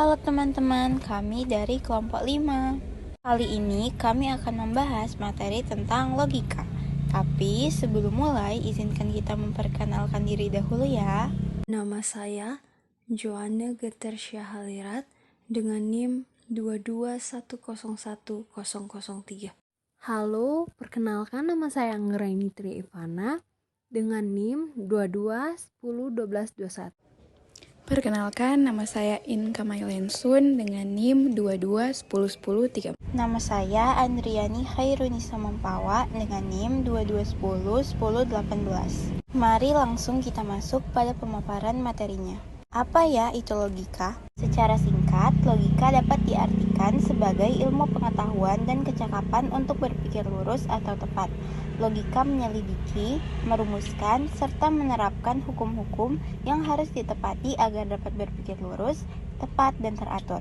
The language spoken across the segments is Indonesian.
Halo teman-teman, kami dari kelompok 5. Kali ini kami akan membahas materi tentang logika. Tapi sebelum mulai, izinkan kita memperkenalkan diri dahulu ya. Nama saya Joanne Getersia Halirat dengan NIM 221011003. Halo, perkenalkan nama saya Anggraini Tri Ivana dengan NIM 22101221. Perkenalkan, nama saya Inka Mailensun dengan NIM 22101013. Nama saya Andriani Khairunisa Mempawa dengan NIM 22101018. Mari langsung kita masuk pada pemaparan materinya. Apa ya itu logika? Secara singkat, logika dapat diartikan sebagai ilmu pengetahuan dan kecakapan untuk berpikir lurus atau tepat. Logika menyelidiki, merumuskan, serta menerapkan hukum-hukum yang harus ditepati agar dapat berpikir lurus, tepat, dan teratur.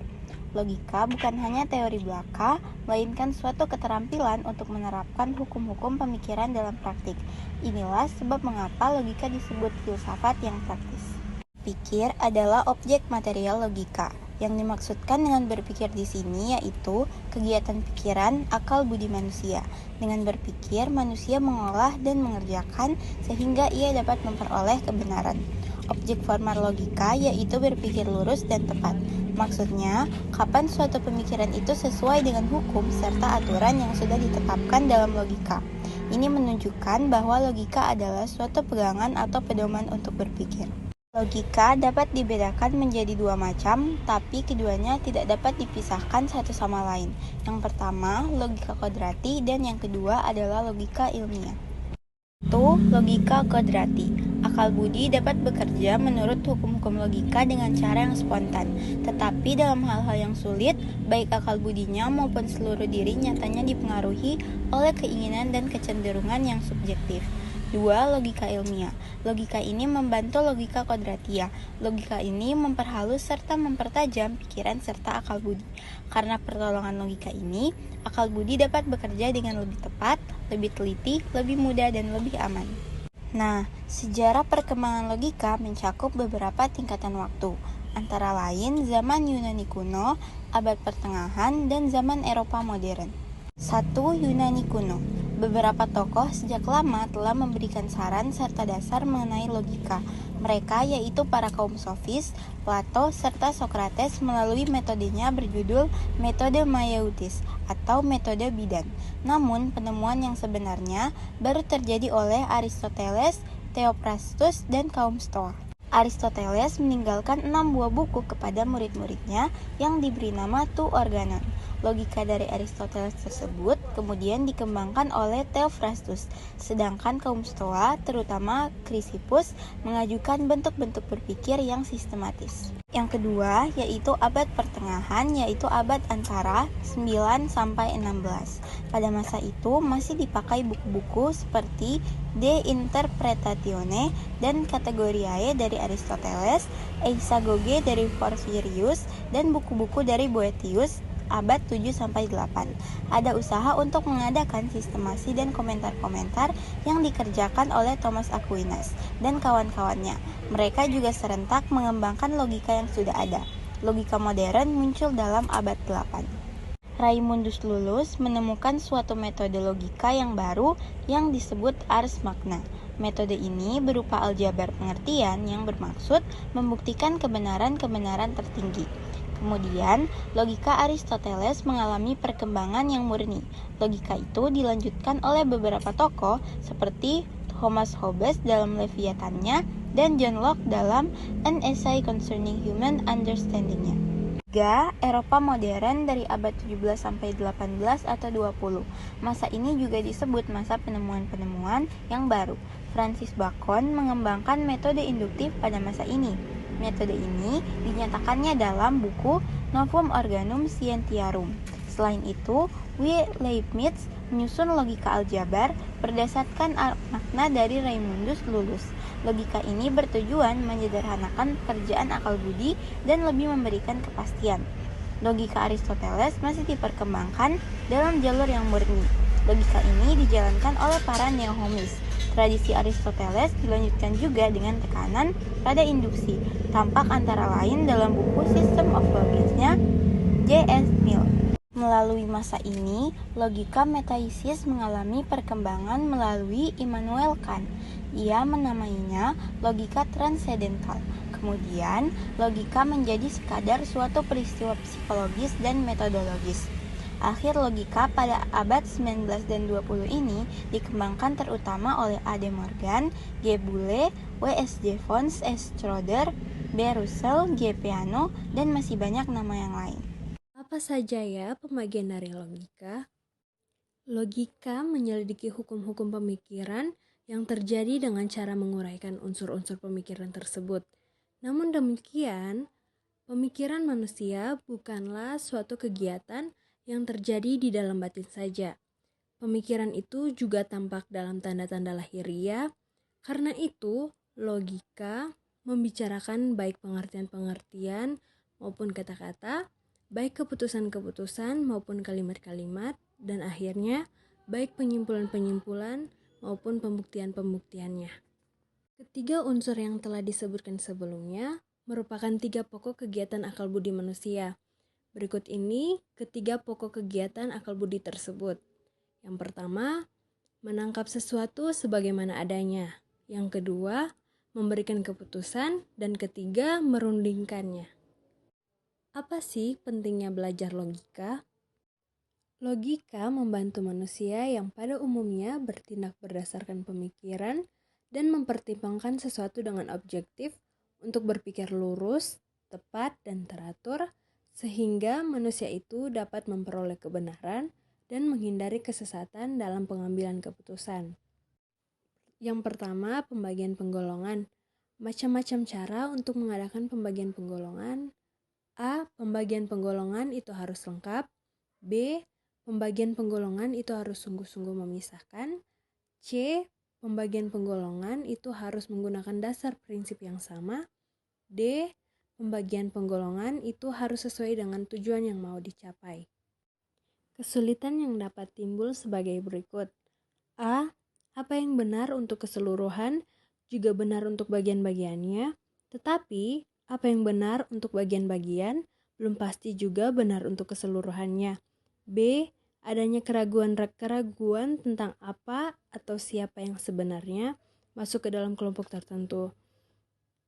Logika bukan hanya teori belaka, melainkan suatu keterampilan untuk menerapkan hukum-hukum pemikiran dalam praktik. Inilah sebab mengapa logika disebut filsafat yang praktis. Pikir adalah objek material logika. Yang dimaksudkan dengan berpikir di sini yaitu kegiatan pikiran, akal budi manusia. Dengan berpikir, manusia mengolah dan mengerjakan sehingga ia dapat memperoleh kebenaran. Objek formal logika yaitu berpikir lurus dan tepat. Maksudnya, kapan suatu pemikiran itu sesuai dengan hukum serta aturan yang sudah ditetapkan dalam logika. Ini menunjukkan bahwa logika adalah suatu pegangan atau pedoman untuk berpikir. Logika dapat dibedakan menjadi dua macam, tapi keduanya tidak dapat dipisahkan satu sama lain. Yang pertama, logika kodrati, dan yang kedua adalah logika ilmiah. Logika kodrati. Akal budi dapat bekerja menurut hukum-hukum logika dengan cara yang spontan. Tetapi dalam hal-hal yang sulit, baik akal budinya maupun seluruh diri nyatanya dipengaruhi oleh keinginan dan kecenderungan yang subjektif. 2. Logika ilmiah. Logika ini membantu logika kodratia. Logika ini memperhalus serta mempertajam pikiran serta akal budi. Karena pertolongan logika ini, akal budi dapat bekerja dengan lebih tepat, lebih teliti, lebih mudah, dan lebih aman. Nah, sejarah perkembangan logika mencakup beberapa tingkatan waktu, antara lain zaman Yunani kuno, abad pertengahan, dan zaman Eropa modern. 1. Yunani kuno. Beberapa tokoh sejak lama telah memberikan saran serta dasar mengenai logika. Mereka yaitu para kaum sofis, Plato, serta Sokrates melalui metodenya berjudul metode Maieutis atau metode bidan. Namun, penemuan yang sebenarnya baru terjadi oleh Aristoteles, Theophrastus, dan kaum Stoa. Aristoteles meninggalkan 6 buah buku kepada murid-muridnya yang diberi nama Tu Organon. Logika dari Aristoteles tersebut kemudian dikembangkan oleh Theophrastus, sedangkan kaum Stoa, terutama Chrysippus, mengajukan bentuk-bentuk berpikir yang sistematis. Yang kedua, yaitu abad pertengahan, yaitu abad antara 9 sampai 16. Pada masa itu masih dipakai buku-buku seperti De Interpretatione dan Categoriae dari Aristoteles, Eisagoge dari Porphyrius, dan buku-buku dari Boethius abad 7-8. Ada usaha untuk mengadakan sistemasi dan komentar-komentar yang dikerjakan oleh Thomas Aquinas dan kawan-kawannya. Mereka juga serentak mengembangkan logika yang sudah ada. Logika modern muncul dalam abad 8. Raimundus Lullus menemukan suatu metode logika yang baru yang disebut ars magna. Metode ini berupa aljabar pengertian yang bermaksud membuktikan kebenaran-kebenaran tertinggi. Kemudian, logika Aristoteles mengalami perkembangan yang murni. Logika itu dilanjutkan oleh beberapa tokoh seperti Thomas Hobbes dalam Leviathannya dan John Locke dalam An Essay Concerning Human Understanding-nya. 3. Eropa modern dari abad 17 sampai 18 atau 20. Masa ini juga disebut masa penemuan-penemuan yang baru. Francis Bacon mengembangkan metode induktif pada masa ini. Metode ini dinyatakannya dalam buku Novum Organum Scientiarum. Selain itu, W. Leibniz menyusun logika aljabar berdasarkan makna dari Raimundus Lullus. Logika ini bertujuan menyederhanakan pekerjaan akal budi dan lebih memberikan kepastian. Logika Aristoteles masih diperkembangkan dalam jalur yang murni. Logika ini dijalankan oleh para neohomis, Tradisi Aristoteles dilanjutkan juga dengan tekanan pada induksi, tampak antara lain dalam buku System of Logics-nya J.S. Mill. Melalui masa ini, logika metaisis mengalami perkembangan melalui Immanuel Kant. Ia menamainya logika transendental. Kemudian, logika menjadi sekadar suatu peristiwa psikologis dan metodologis. Akhir logika pada abad 19 dan 20 ini dikembangkan terutama oleh A. de Morgan, G. Boole, W. S. Jevons, S. Schroeder, B. Russell, G. Peano, dan masih banyak nama yang lain. Apa saja ya pembagian dari logika? Logika menyelidiki hukum-hukum pemikiran yang terjadi dengan cara menguraikan unsur-unsur pemikiran tersebut. Namun demikian, pemikiran manusia bukanlah suatu kegiatan yang terjadi di dalam batin saja. Pemikiran itu juga tampak dalam tanda-tanda lahiriah. Karena itu, logika membicarakan baik pengertian-pengertian maupun kata-kata, baik keputusan-keputusan maupun kalimat-kalimat, dan akhirnya baik penyimpulan-penyimpulan maupun pembuktian-pembuktiannya. Ketiga unsur yang telah disebutkan sebelumnya merupakan 3 pokok kegiatan akal budi manusia. Berikut ini ketiga pokok kegiatan akal budi tersebut. Yang pertama, menangkap sesuatu sebagaimana adanya. Yang kedua, memberikan keputusan. Dan ketiga, merundingkannya. Apa sih pentingnya belajar logika? Logika membantu manusia yang pada umumnya bertindak berdasarkan pemikiran dan mempertimbangkan sesuatu dengan objektif untuk berpikir lurus, tepat, dan teratur, sehingga manusia itu dapat memperoleh kebenaran dan menghindari kesesatan dalam pengambilan keputusan. Yang pertama, pembagian penggolongan. Macam-macam cara untuk mengadakan pembagian penggolongan. A. Pembagian penggolongan itu harus lengkap. B. Pembagian penggolongan itu harus sungguh-sungguh memisahkan. C. Pembagian penggolongan itu harus menggunakan dasar prinsip yang sama. D. Pembagian penggolongan itu harus sesuai dengan tujuan yang mau dicapai. Kesulitan yang dapat timbul sebagai berikut. A. Apa yang benar untuk keseluruhan juga benar untuk bagian-bagiannya, tetapi apa yang benar untuk bagian-bagian belum pasti juga benar untuk keseluruhannya. B. Adanya keraguan-keraguan tentang apa atau siapa yang sebenarnya masuk ke dalam kelompok tertentu.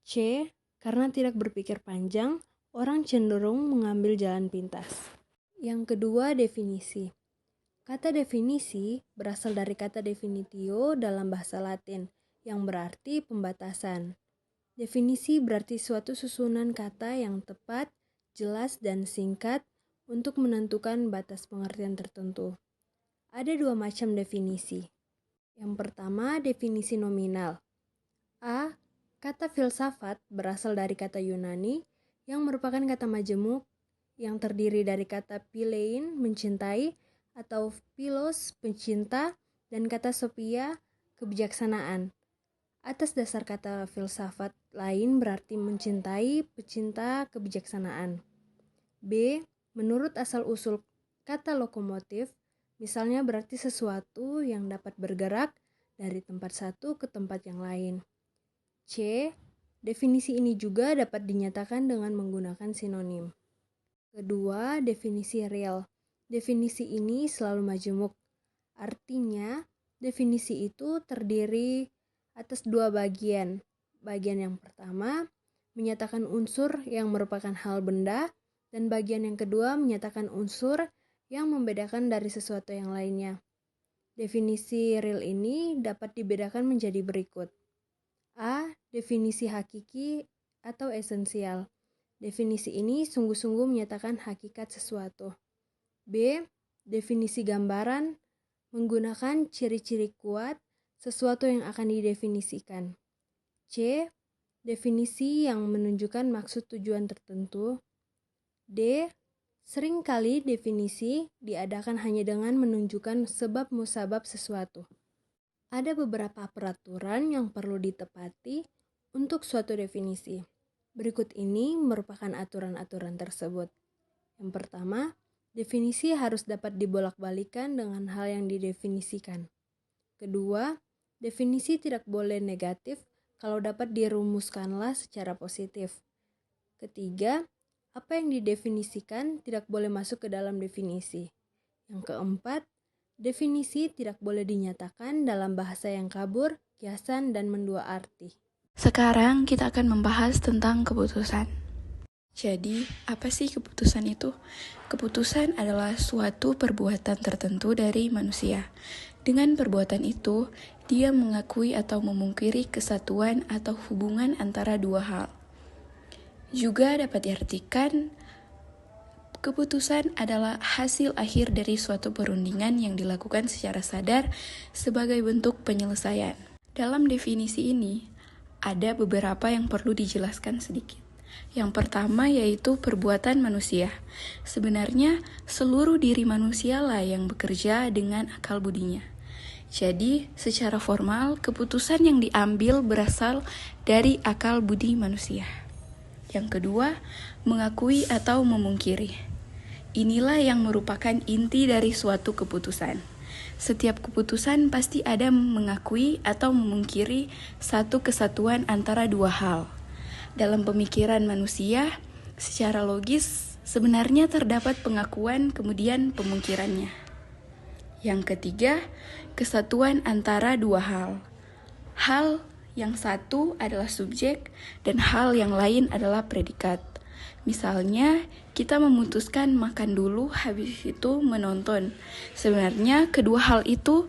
C. Karena tidak berpikir panjang, orang cenderung mengambil jalan pintas. Yang kedua, definisi. Kata definisi berasal dari kata definitio dalam bahasa Latin, yang berarti pembatasan. Definisi berarti suatu susunan kata yang tepat, jelas, dan singkat untuk menentukan batas pengertian tertentu. Ada 2 macam definisi. Yang pertama, definisi nominal. A. Kata filsafat berasal dari kata Yunani yang merupakan kata majemuk yang terdiri dari kata philein, mencintai, atau philos, pencinta, dan kata sophia, kebijaksanaan. Atas dasar kata filsafat lain berarti mencintai, pecinta, kebijaksanaan. B. Menurut asal-usul kata lokomotif, misalnya berarti sesuatu yang dapat bergerak dari tempat satu ke tempat yang lain. C. Definisi ini juga dapat dinyatakan dengan menggunakan sinonim. Kedua, definisi real. Definisi ini selalu majemuk. Artinya, definisi itu terdiri atas 2 bagian. Bagian yang pertama menyatakan unsur yang merupakan hal benda, dan bagian yang kedua menyatakan unsur yang membedakan dari sesuatu yang lainnya. Definisi real ini dapat dibedakan menjadi berikut. A. Definisi hakiki atau esensial. Definisi ini sungguh-sungguh menyatakan hakikat sesuatu. B. Definisi gambaran, menggunakan ciri-ciri kuat sesuatu yang akan didefinisikan. C. Definisi yang menunjukkan maksud tujuan tertentu. D. Seringkali definisi diadakan hanya dengan menunjukkan sebab musabab sesuatu. Ada beberapa peraturan yang perlu ditepati untuk suatu definisi. Berikut ini merupakan aturan-aturan tersebut. Yang pertama, definisi harus dapat dibolak-balikan dengan hal yang didefinisikan. Kedua, Definisi tidak boleh negatif kalau dapat dirumuskanlah secara positif. Ketiga, apa yang didefinisikan tidak boleh masuk ke dalam definisi. Yang keempat, definisi tidak boleh dinyatakan dalam bahasa yang kabur, kiasan, dan mendua arti. Sekarang kita akan membahas tentang keputusan. Jadi, apa sih keputusan itu? Keputusan adalah suatu perbuatan tertentu dari manusia. Dengan perbuatan itu, dia mengakui atau memungkiri kesatuan atau hubungan antara dua hal. Juga dapat diartikan, keputusan adalah hasil akhir dari suatu perundingan yang dilakukan secara sadar sebagai bentuk penyelesaian. Dalam definisi ini, ada beberapa yang perlu dijelaskan sedikit. Yang pertama yaitu perbuatan manusia. Sebenarnya seluruh diri manusia lah yang bekerja dengan akal budinya. Jadi, secara formal, keputusan yang diambil berasal dari akal budi manusia. Yang kedua, mengakui atau memungkiri. Inilah yang merupakan inti dari suatu keputusan. Setiap keputusan pasti ada mengakui atau memungkiri satu kesatuan antara dua hal. Dalam pemikiran manusia, secara logis, sebenarnya terdapat pengakuan kemudian pemungkirannya. Yang ketiga, kesatuan antara dua hal. Hal yang satu adalah subjek dan hal yang lain adalah predikat. Misalnya, kita memutuskan makan dulu, habis itu menonton. Sebenarnya, kedua hal itu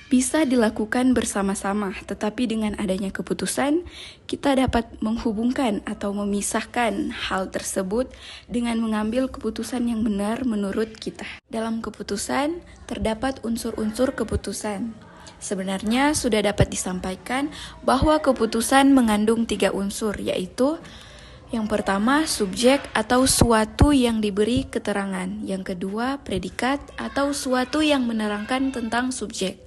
bisa dilakukan bersama-sama, tetapi dengan adanya keputusan, kita dapat menghubungkan atau memisahkan hal tersebut dengan mengambil keputusan yang benar menurut kita. Dalam keputusan, terdapat unsur-unsur keputusan. Sebenarnya sudah dapat disampaikan bahwa keputusan mengandung 3 unsur, yaitu yang pertama, subjek atau suatu yang diberi keterangan. Yang kedua, predikat atau suatu yang menerangkan tentang subjek.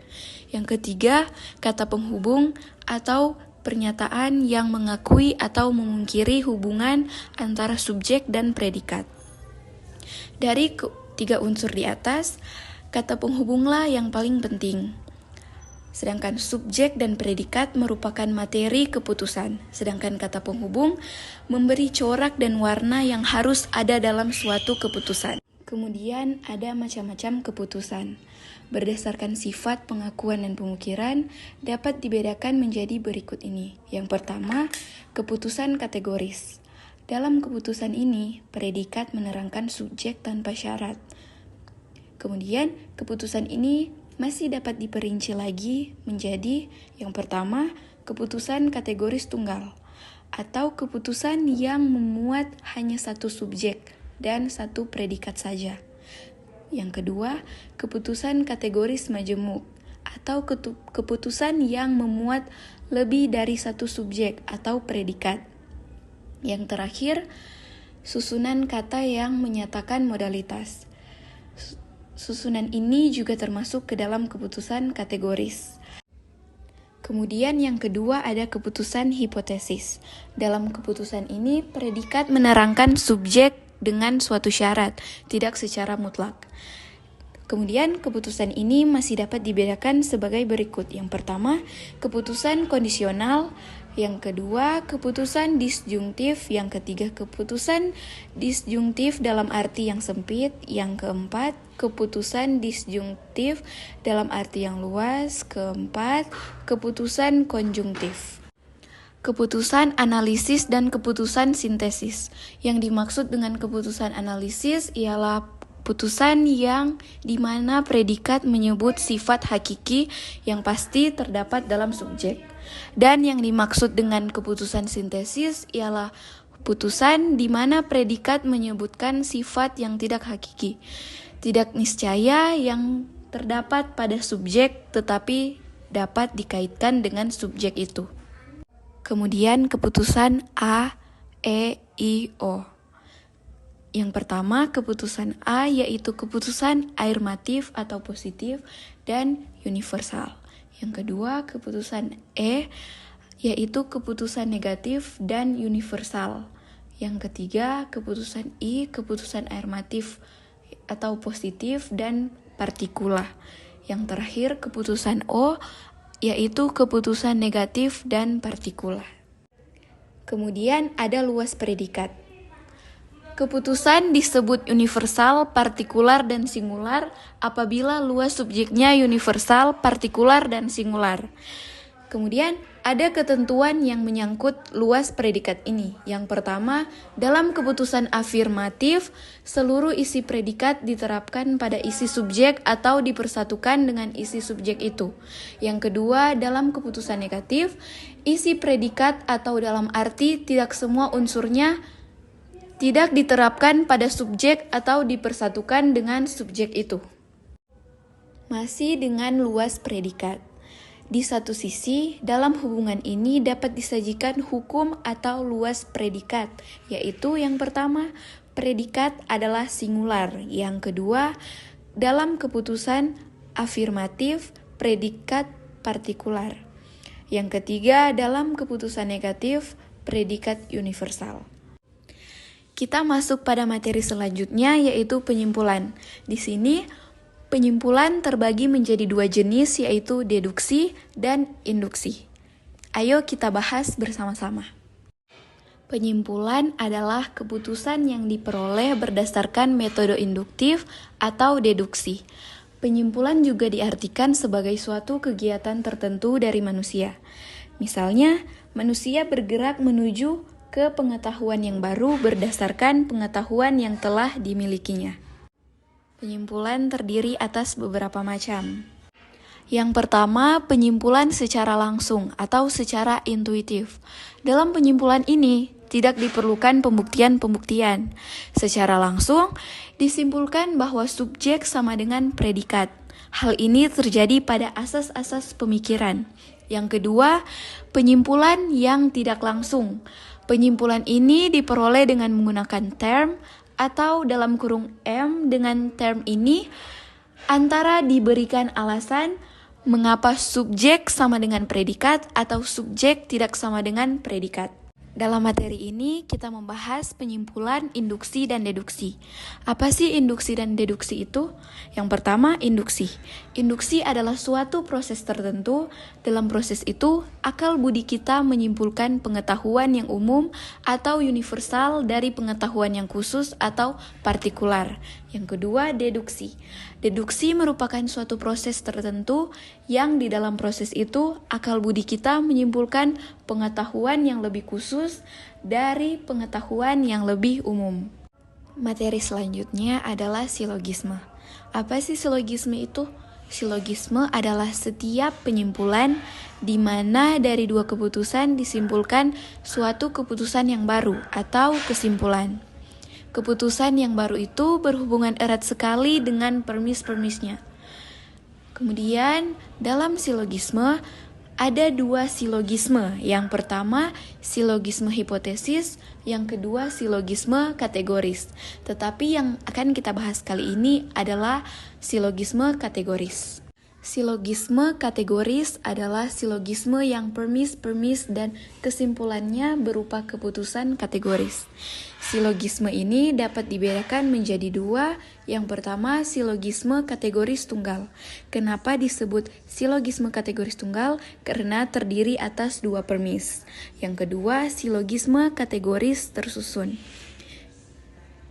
Yang ketiga, kata penghubung atau pernyataan yang mengakui atau memungkiri hubungan antara subjek dan predikat. Dari 3 unsur di atas, kata penghubunglah yang paling penting. Sedangkan subjek dan predikat merupakan materi keputusan. Sedangkan kata penghubung memberi corak dan warna yang harus ada dalam suatu keputusan. Kemudian ada macam-macam keputusan. Berdasarkan sifat pengakuan dan pengukiran dapat dibedakan menjadi berikut ini. Yang pertama, keputusan kategoris. Dalam keputusan ini, predikat menerangkan subjek tanpa syarat. Kemudian, keputusan ini masih dapat diperinci lagi menjadi yang pertama, keputusan kategoris tunggal atau keputusan yang memuat hanya satu subjek dan satu predikat saja. Yang kedua, keputusan kategoris majemuk atau keputusan yang memuat lebih dari satu subjek atau predikat. Yang terakhir, susunan kata yang menyatakan modalitas. Susunan ini juga termasuk ke dalam keputusan kategoris. Kemudian yang kedua ada keputusan hipotesis. Dalam keputusan ini, predikat menerangkan subjek dengan suatu syarat, tidak secara mutlak. Kemudian keputusan ini masih dapat dibedakan sebagai berikut. Yang pertama, keputusan kondisional. Yang kedua, keputusan disjungtif. Yang ketiga, keputusan disjungtif dalam arti yang sempit. Yang keempat, keputusan disjungtif dalam arti yang luas. Keempat, keputusan konjungtif. Keputusan analisis dan keputusan sintesis. Yang dimaksud dengan keputusan analisis ialah putusan yang dimana predikat menyebut sifat hakiki yang pasti terdapat dalam subjek. Dan yang dimaksud dengan keputusan sintesis ialah putusan di mana predikat menyebutkan sifat yang tidak hakiki, tidak niscaya yang terdapat pada subjek tetapi dapat dikaitkan dengan subjek itu. Kemudian keputusan A, E, I, O. Yang pertama, keputusan A yaitu keputusan afirmatif atau positif dan universal. Yang kedua, keputusan E yaitu keputusan negatif dan universal. Yang ketiga, keputusan I, keputusan afirmatif atau positif dan partikula. Yang terakhir, keputusan O yaitu keputusan negatif dan partikular. Kemudian ada luas predikat. Keputusan disebut universal, partikular, dan singular apabila luas subjeknya universal, partikular, dan singular. Kemudian ada ketentuan yang menyangkut luas predikat ini. Yang pertama, dalam keputusan afirmatif, seluruh isi predikat diterapkan pada isi subjek atau dipersatukan dengan isi subjek itu. Yang kedua, dalam keputusan negatif, isi predikat atau dalam arti tidak semua unsurnya tidak diterapkan pada subjek atau dipersatukan dengan subjek itu. Masih dengan luas predikat. Di satu sisi, dalam hubungan ini dapat disajikan hukum atau luas predikat, yaitu yang pertama, predikat adalah singular. Yang kedua, dalam keputusan afirmatif, predikat partikular. Yang ketiga, dalam keputusan negatif, predikat universal. Kita masuk pada materi selanjutnya, yaitu penyimpulan. Di sini, penyimpulan terbagi menjadi dua jenis, yaitu deduksi dan induksi. Ayo kita bahas bersama-sama. Penyimpulan adalah keputusan yang diperoleh berdasarkan metode induktif atau deduksi. Penyimpulan juga diartikan sebagai suatu kegiatan tertentu dari manusia. Misalnya, manusia bergerak menuju ke pengetahuan yang baru berdasarkan pengetahuan yang telah dimilikinya. Penyimpulan terdiri atas beberapa macam. Yang pertama, penyimpulan secara langsung atau secara intuitif. Dalam penyimpulan ini, tidak diperlukan pembuktian-pembuktian. Secara langsung, disimpulkan bahwa subjek sama dengan predikat. Hal ini terjadi pada asas-asas pemikiran. Yang kedua, penyimpulan yang tidak langsung. Penyimpulan ini diperoleh dengan menggunakan term, atau dalam kurung M dengan term ini antara diberikan alasan mengapa subjek sama dengan predikat atau subjek tidak sama dengan predikat. Dalam materi ini kita membahas penyimpulan, induksi, dan deduksi. Apa sih induksi dan deduksi itu? Yang pertama, induksi. Induksi adalah suatu proses tertentu. Dalam proses itu, akal budi kita menyimpulkan pengetahuan yang umum atau universal dari pengetahuan yang khusus atau partikular. Yang kedua, deduksi. Deduksi merupakan suatu proses tertentu yang di dalam proses itu akal budi kita menyimpulkan pengetahuan yang lebih khusus dari pengetahuan yang lebih umum. Materi selanjutnya adalah silogisme. Apa sih silogisme itu? Silogisme adalah setiap penyimpulan di mana dari dua keputusan disimpulkan suatu keputusan yang baru atau kesimpulan. Keputusan yang baru itu berhubungan erat sekali dengan permis-permisnya. Kemudian, dalam silogisme, ada dua silogisme. Yang pertama, silogisme hipotesis. Yang kedua, silogisme kategoris. Tetapi yang akan kita bahas kali ini adalah silogisme kategoris. Silogisme kategoris adalah silogisme yang permis dan kesimpulannya berupa keputusan kategoris. Silogisme ini dapat dibedakan menjadi dua. Yang pertama, silogisme kategoris tunggal. Kenapa disebut silogisme kategoris tunggal? Karena terdiri atas dua permis. Yang kedua, silogisme kategoris tersusun.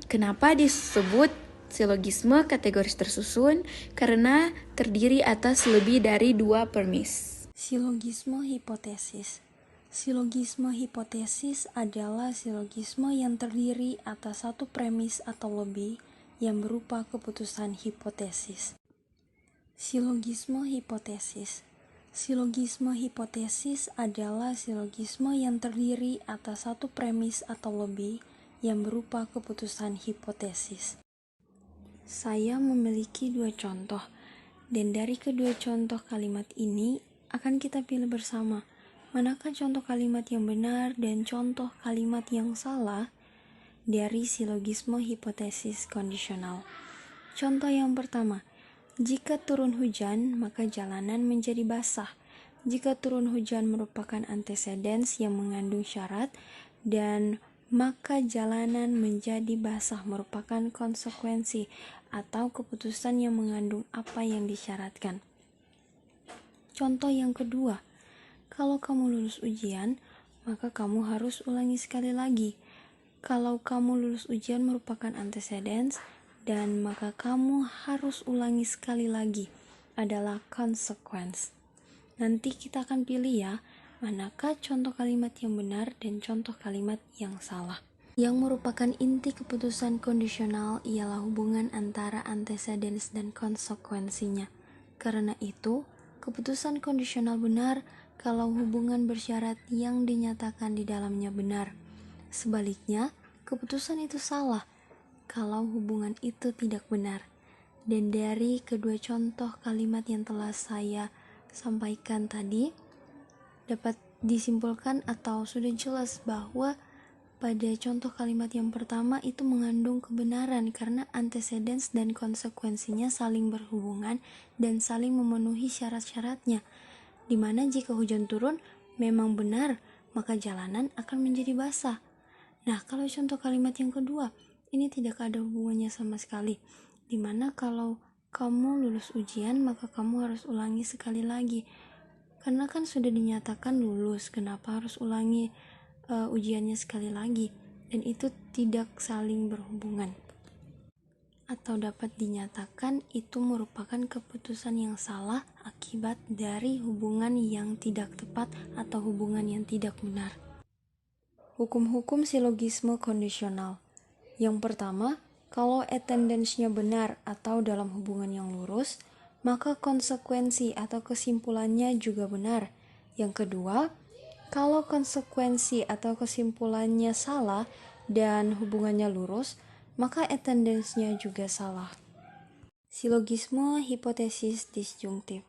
Kenapa disebut silogisme kategoris tersusun? Karena terdiri atas lebih dari dua permis. Silogisme hipotesis. Silogisme hipotesis adalah silogisme yang terdiri atas satu premis atau lebih yang berupa keputusan hipotesis. Silogisme hipotesis. Silogisme hipotesis adalah silogisme yang terdiri atas satu premis atau lebih yang berupa keputusan hipotesis. Saya memiliki dua contoh, dan dari kedua contoh kalimat ini akan kita pilih bersama manakah contoh kalimat yang benar dan contoh kalimat yang salah dari silogisme hipotesis kondisional. Contoh yang pertama, jika turun hujan maka jalanan menjadi basah. Jika turun hujan merupakan antecedents yang mengandung syarat, dan maka jalanan menjadi basah merupakan konsekuensi atau keputusan yang mengandung apa yang disyaratkan. Contoh yang kedua, kalau kamu lulus ujian, maka kamu harus ulangi sekali lagi. Kalau kamu lulus ujian merupakan antecedents, dan maka kamu harus ulangi sekali lagi adalah consequence. Nanti kita akan pilih ya, manakah contoh kalimat yang benar dan contoh kalimat yang salah. Yang merupakan inti keputusan kondisional ialah hubungan antara antecedents dan konsekuensinya. Karena itu, keputusan kondisional benar kalau hubungan bersyarat yang dinyatakan di dalamnya benar. Sebaliknya, keputusan itu salah kalau hubungan itu tidak benar. Dan dari kedua contoh kalimat yang telah saya sampaikan tadi, dapat disimpulkan atau sudah jelas bahwa pada contoh kalimat yang pertama itu mengandung kebenaran karena antecedents dan konsekuensinya saling berhubungan dan saling memenuhi syarat-syaratnya. Dimana jika hujan turun memang benar, maka jalanan akan menjadi basah. Nah, kalau contoh kalimat yang kedua, ini tidak ada hubungannya sama sekali. Dimana kalau kamu lulus ujian, maka kamu harus ulangi sekali lagi. Karena kan sudah dinyatakan lulus, kenapa harus ulangi ujiannya sekali lagi? Dan itu tidak saling berhubungan. Atau dapat dinyatakan itu merupakan keputusan yang salah akibat dari hubungan yang tidak tepat atau hubungan yang tidak benar. Hukum-hukum silogisme kondisional. Yang pertama, kalau attendance-nya benar atau dalam hubungan yang lurus, maka konsekuensi atau kesimpulannya juga benar. Yang kedua, kalau konsekuensi atau kesimpulannya salah dan hubungannya lurus, maka attendance-nya juga salah. Silogisme hipotesis disjungtif.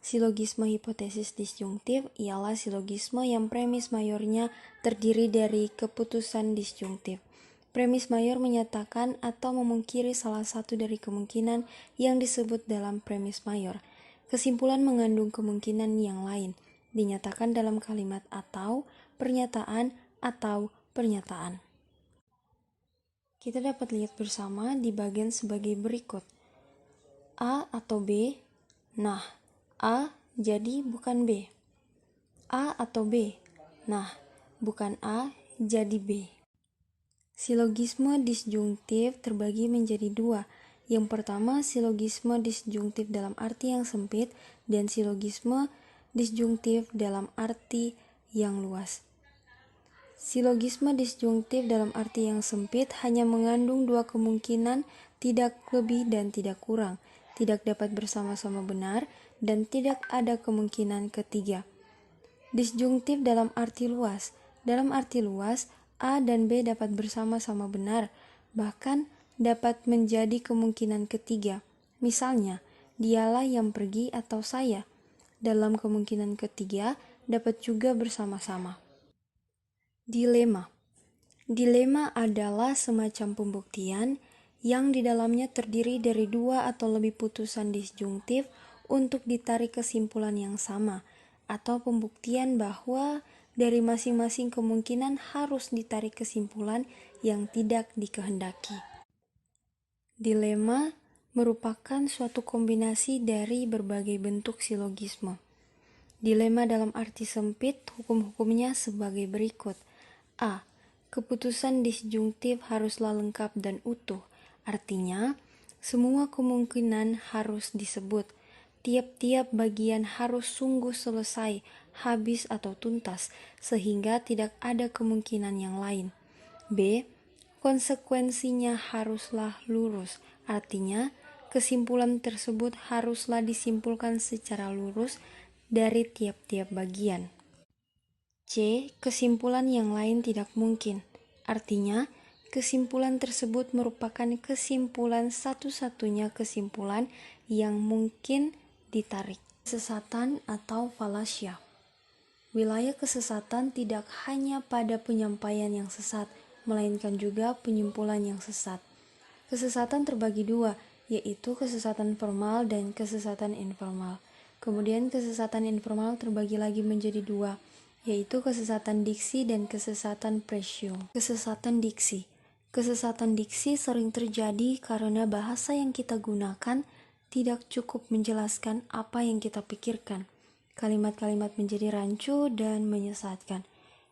Silogisme hipotesis disjungtif ialah silogisme yang premis mayornya terdiri dari keputusan disjungtif. Premis mayor menyatakan atau memungkiri salah satu dari kemungkinan yang disebut dalam premis mayor. Kesimpulan mengandung kemungkinan yang lain, dinyatakan dalam kalimat atau pernyataan atau pernyataan. Kita dapat lihat bersama di bagian sebagai berikut. A atau B? Nah, A jadi bukan B. A atau B? Nah, bukan A jadi B. Silogisme disjungtif terbagi menjadi dua. Yang pertama, silogisme disjungtif dalam arti yang sempit dan silogisme disjungtif dalam arti yang luas. Silogisme disjungtif dalam arti yang sempit hanya mengandung dua kemungkinan, tidak lebih dan tidak kurang, tidak dapat bersama-sama benar, dan tidak ada kemungkinan ketiga. Disjungtif dalam arti luas. Dalam arti luas, A dan B dapat bersama-sama benar, bahkan dapat menjadi kemungkinan ketiga. Misalnya, dialah yang pergi atau saya. Dalam kemungkinan ketiga, dapat juga bersama-sama. Dilema. Dilema adalah semacam pembuktian yang di dalamnya terdiri dari dua atau lebih putusan disjungtif untuk ditarik kesimpulan yang sama, atau pembuktian bahwa dari masing-masing kemungkinan harus ditarik kesimpulan yang tidak dikehendaki. Dilema merupakan suatu kombinasi dari berbagai bentuk silogisme. Dilema dalam arti sempit, hukum-hukumnya sebagai berikut. A. Keputusan disjungtif haruslah lengkap dan utuh. Artinya, semua kemungkinan harus disebut. Tiap-tiap bagian harus sungguh selesai, habis atau tuntas, sehingga tidak ada kemungkinan yang lain. B. Konsekuensinya haruslah lurus. Artinya, kesimpulan tersebut haruslah disimpulkan secara lurus dari tiap-tiap bagian. C. Kesimpulan yang lain tidak mungkin. Artinya, kesimpulan tersebut merupakan kesimpulan satu-satunya kesimpulan yang mungkin ditarik. Kesesatan atau fallacia. Wilayah kesesatan tidak hanya pada penyampaian yang sesat, melainkan juga penyimpulan yang sesat. Kesesatan terbagi dua, yaitu kesesatan formal dan kesesatan informal. Kemudian kesesatan informal terbagi lagi menjadi dua, yaitu kesesatan diksi dan kesesatan presume. Kesesatan diksi. Kesesatan diksi sering terjadi karena bahasa yang kita gunakan tidak cukup menjelaskan apa yang kita pikirkan. Kalimat-kalimat menjadi rancu dan menyesatkan.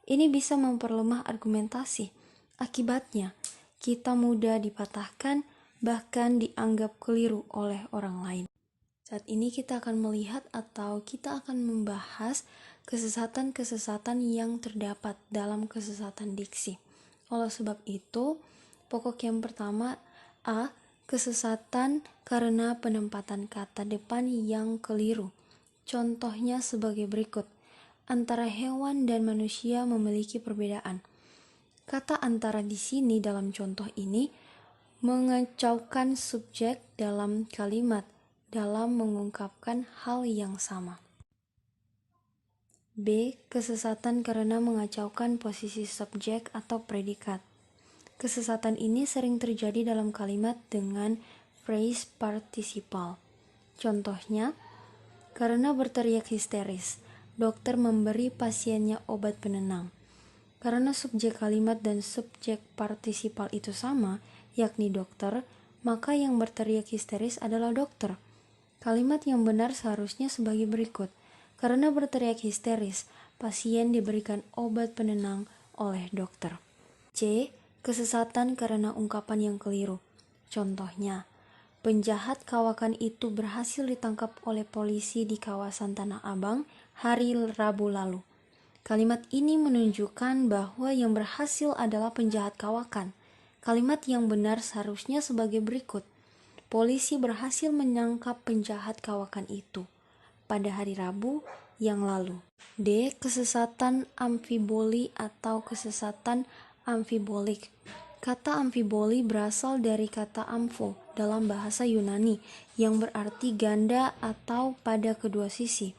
Ini bisa memperlemah argumentasi. Akibatnya, kita mudah dipatahkan, bahkan dianggap keliru oleh orang lain. Saat ini kita akan melihat atau kita akan membahas kesesatan-kesesatan yang terdapat dalam kesesatan diksi. Oleh sebab itu, pokok yang pertama A. Kesesatan karena penempatan kata depan yang keliru. Contohnya sebagai berikut. Antara hewan dan manusia memiliki perbedaan. Kata antara di sini dalam contoh ini mengacaukan subjek dalam kalimat dalam mengungkapkan hal yang sama. B. Kesesatan karena mengacaukan posisi subjek atau predikat. Kesesatan ini sering terjadi dalam kalimat dengan phrase participle. Contohnya, karena berteriak histeris, dokter memberi pasiennya obat penenang. Karena subjek kalimat dan subjek partisipal itu sama, yakni dokter, maka yang berteriak histeris adalah dokter. Kalimat yang benar seharusnya sebagai berikut. Karena berteriak histeris, pasien diberikan obat penenang oleh dokter. C. Kesesatan karena ungkapan yang keliru. Contohnya, penjahat kawakan itu berhasil ditangkap oleh polisi di kawasan Tanah Abang hari Rabu lalu. Kalimat ini menunjukkan bahwa yang berhasil adalah penjahat kawakan. Kalimat yang benar seharusnya sebagai berikut. Polisi berhasil menangkap penjahat kawakan itu pada hari Rabu yang lalu. D. Kesesatan amfiboli atau kesesatan amfibolik. Kata amfiboli berasal dari kata amfo dalam bahasa Yunani yang berarti ganda atau pada kedua sisi.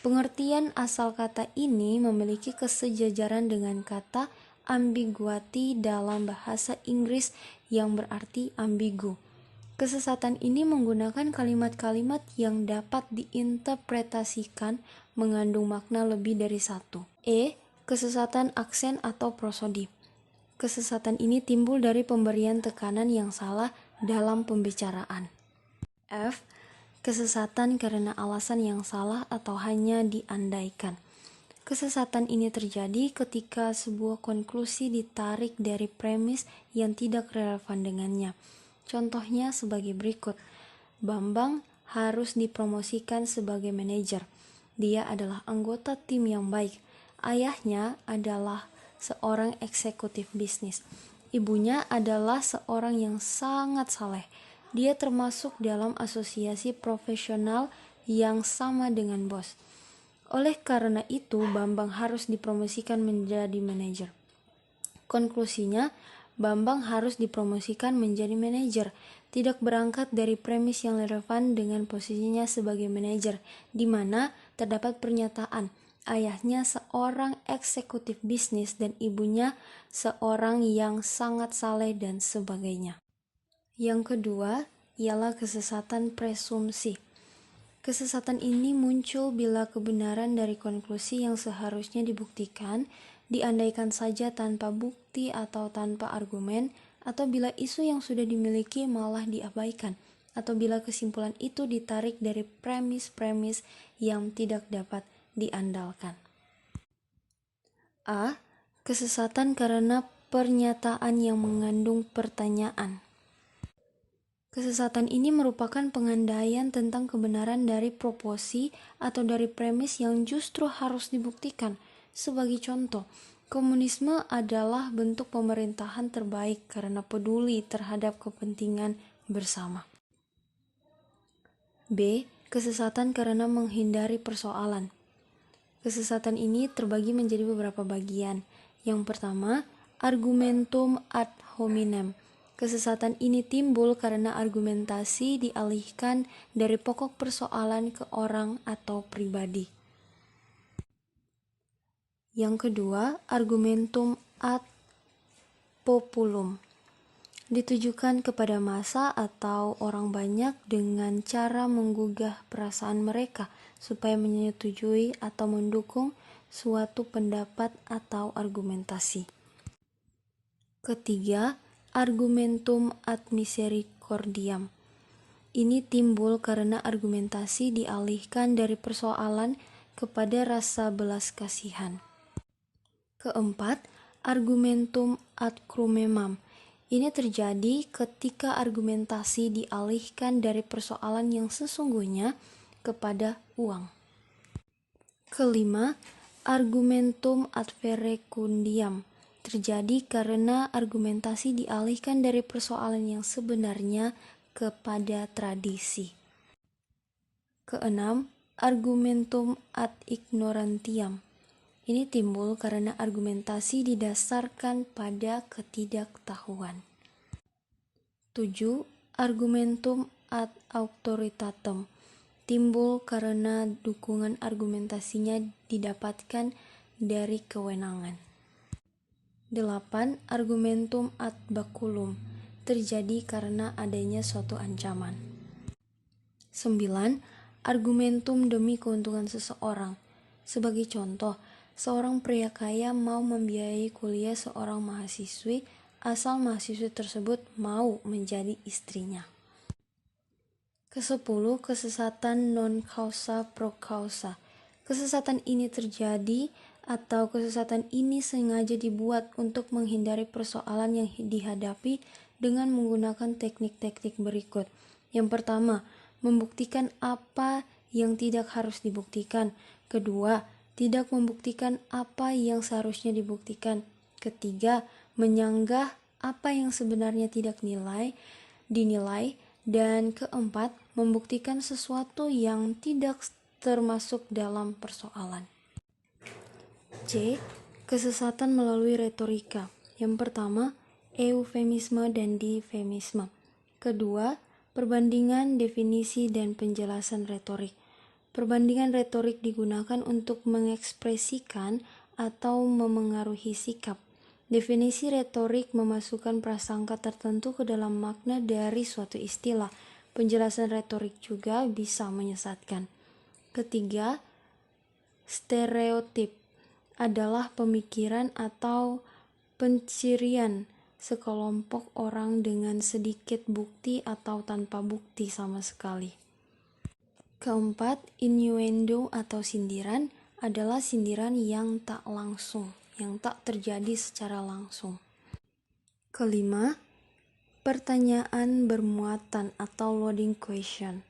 Pengertian asal kata ini memiliki kesejajaran dengan kata ambiguity dalam bahasa Inggris yang berarti ambigu. Kesesatan ini menggunakan kalimat-kalimat yang dapat diinterpretasikan mengandung makna lebih dari satu. E. Kesesatan aksen atau prosodi. Kesesatan ini timbul dari pemberian tekanan yang salah dalam pembicaraan. F. Kesesatan karena alasan yang salah atau hanya diandaikan. Kesesatan ini terjadi ketika sebuah konklusi ditarik dari premis yang tidak relevan dengannya. Contohnya sebagai berikut. Bambang harus dipromosikan sebagai manajer. Dia adalah anggota tim yang baik. Ayahnya adalah seorang eksekutif bisnis. Ibunya adalah seorang yang sangat saleh. Dia termasuk dalam asosiasi profesional yang sama dengan bos. Oleh karena itu, Bambang harus dipromosikan menjadi manajer. Konklusinya, Bambang harus dipromosikan menjadi manajer, tidak berangkat dari premis yang relevan dengan posisinya sebagai manajer, di mana terdapat pernyataan ayahnya seorang eksekutif bisnis dan ibunya seorang yang sangat saleh dan sebagainya. Yang kedua ialah kesesatan presumsi. Kesesatan ini muncul bila kebenaran dari konklusi yang seharusnya dibuktikan diandaikan saja tanpa bukti atau tanpa argumen, atau bila isu yang sudah dimiliki malah diabaikan, atau bila kesimpulan itu ditarik dari premis-premis yang tidak dapat diandalkan. A. Kesesatan karena pernyataan yang mengandung pertanyaan. Kesesatan ini merupakan pengandaian tentang kebenaran dari proposi atau dari premis yang justru harus dibuktikan. Sebagai contoh, komunisme adalah bentuk pemerintahan terbaik karena peduli terhadap kepentingan bersama. B. Kesesatan karena menghindari persoalan. Kesesatan ini terbagi menjadi beberapa bagian. Yang pertama, argumentum ad hominem. Kesesatan ini timbul karena argumentasi dialihkan dari pokok persoalan ke orang atau pribadi. Yang kedua, argumentum ad populum. Ditujukan kepada massa atau orang banyak dengan cara menggugah perasaan mereka supaya menyetujui atau mendukung suatu pendapat atau argumentasi. Ketiga, argumentum ad misericordiam. Ini timbul karena argumentasi dialihkan dari persoalan kepada rasa belas kasihan. Keempat, argumentum ad crumemam. Ini terjadi ketika argumentasi dialihkan dari persoalan yang sesungguhnya kepada uang. Kelima, argumentum ad verecundiam. Terjadi karena argumentasi dialihkan dari persoalan yang sebenarnya kepada tradisi. Keenam, argumentum ad ignorantiam. Ini timbul karena argumentasi didasarkan pada ketidaktahuan. 7. Argumentum ad auctoritatem. Timbul karena dukungan argumentasinya didapatkan dari kewenangan. 8. Argumentum ad baculum. Terjadi karena adanya suatu ancaman. 9. Argumentum demi keuntungan seseorang. Sebagai contoh, seorang pria kaya mau membiayai kuliah seorang mahasiswi asal mahasiswi tersebut mau menjadi istrinya. Kesepuluh, kesesatan non causa pro causa. Kesesatan ini terjadi atau kesesatan ini sengaja dibuat untuk menghindari persoalan yang dihadapi dengan menggunakan teknik-teknik berikut. Yang pertama, membuktikan apa yang tidak harus dibuktikan. Kedua, tidak membuktikan apa yang seharusnya dibuktikan. Ketiga, menyanggah apa yang sebenarnya tidak dinilai. Dan keempat, membuktikan sesuatu yang tidak termasuk dalam persoalan. C. Kesesatan melalui retorika. Yang pertama, eufemisme dan difemisme. Kedua, perbandingan definisi dan penjelasan retorik. Perbandingan retorik digunakan untuk mengekspresikan atau memengaruhi sikap. Definisi retorik memasukkan prasangka tertentu ke dalam makna dari suatu istilah. Penjelasan retorik juga bisa menyesatkan. Ketiga, stereotip adalah pemikiran atau pencirian sekelompok orang dengan sedikit bukti atau tanpa bukti sama sekali. Keempat, innuendo atau sindiran adalah sindiran yang tak langsung, yang tak terjadi secara langsung. Kelima, pertanyaan bermuatan atau loading question.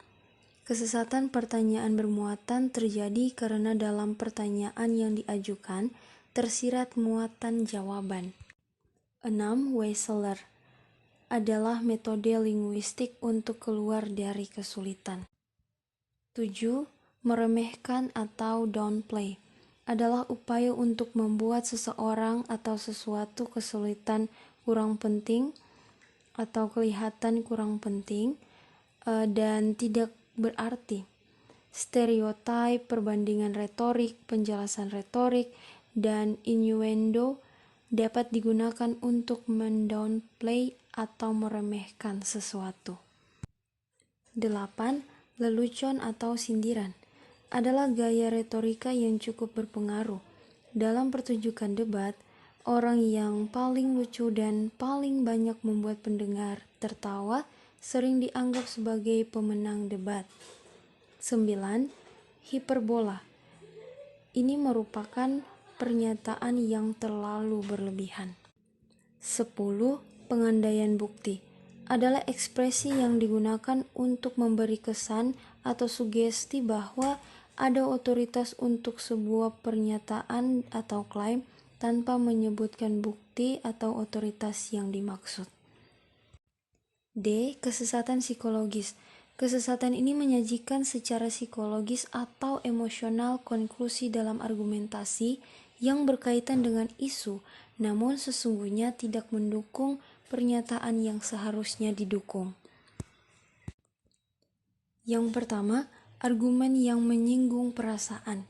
Kesesatan pertanyaan bermuatan terjadi karena dalam pertanyaan yang diajukan tersirat muatan jawaban. 6. Weseler adalah metode linguistik untuk keluar dari kesulitan. 7. Meremehkan atau downplay adalah upaya untuk membuat seseorang atau sesuatu kesulitan kurang penting atau kelihatan kurang penting dan tidak berarti. Stereotype, perbandingan retorik, penjelasan retorik, dan innuendo dapat digunakan untuk mendownplay atau meremehkan sesuatu. 8. Lelucon atau sindiran adalah gaya retorika yang cukup berpengaruh. Dalam pertunjukan debat, orang yang paling lucu dan paling banyak membuat pendengar tertawa sering dianggap sebagai pemenang debat. 9. Hiperbola. Ini merupakan pernyataan yang terlalu berlebihan. 10. Pengandaian bukti adalah ekspresi yang digunakan untuk memberi kesan atau sugesti bahwa ada otoritas untuk sebuah pernyataan atau klaim tanpa menyebutkan bukti atau otoritas yang dimaksud. D. Kesesatan psikologis. Kesesatan ini menyajikan secara psikologis atau emosional konklusi dalam argumentasi yang berkaitan dengan isu, namun sesungguhnya tidak mendukung pernyataan yang seharusnya didukung. Yang pertama, argumen yang menyinggung perasaan.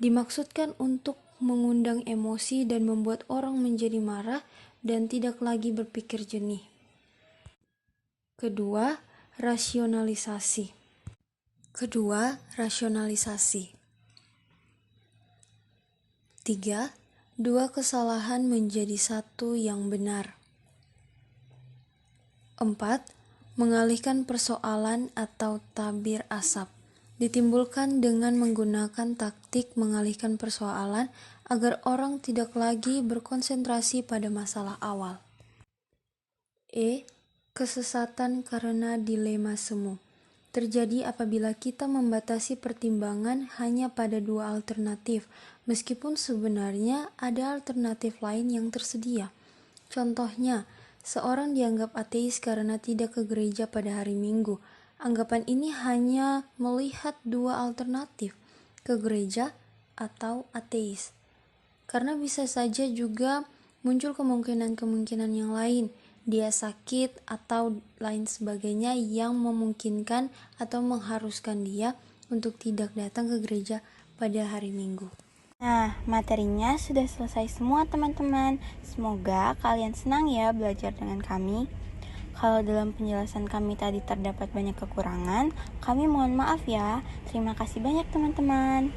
Dimaksudkan untuk mengundang emosi dan membuat orang menjadi marah dan tidak lagi berpikir jernih. Kedua, rasionalisasi. Tiga, dua kesalahan menjadi satu yang benar. 4. Mengalihkan persoalan atau tabir asap. ditimbulkan dengan menggunakan taktik mengalihkan persoalan agar orang tidak lagi berkonsentrasi pada masalah awal. Kesesatan karena dilema semu. Terjadi apabila kita membatasi pertimbangan hanya pada dua alternatif, meskipun sebenarnya ada alternatif lain yang tersedia. Contohnya, seorang dianggap ateis karena tidak ke gereja pada hari Minggu. Anggapan ini hanya melihat dua alternatif, ke gereja atau ateis. Karena bisa saja juga muncul kemungkinan-kemungkinan yang lain, dia sakit atau lain sebagainya yang memungkinkan atau mengharuskan dia untuk tidak datang ke gereja pada hari Minggu. Nah, materinya sudah selesai semua teman-teman. Semoga kalian senang ya belajar dengan kami. Kalau dalam penjelasan kami tadi terdapat banyak kekurangan, kami mohon maaf ya. Terima kasih banyak teman-teman.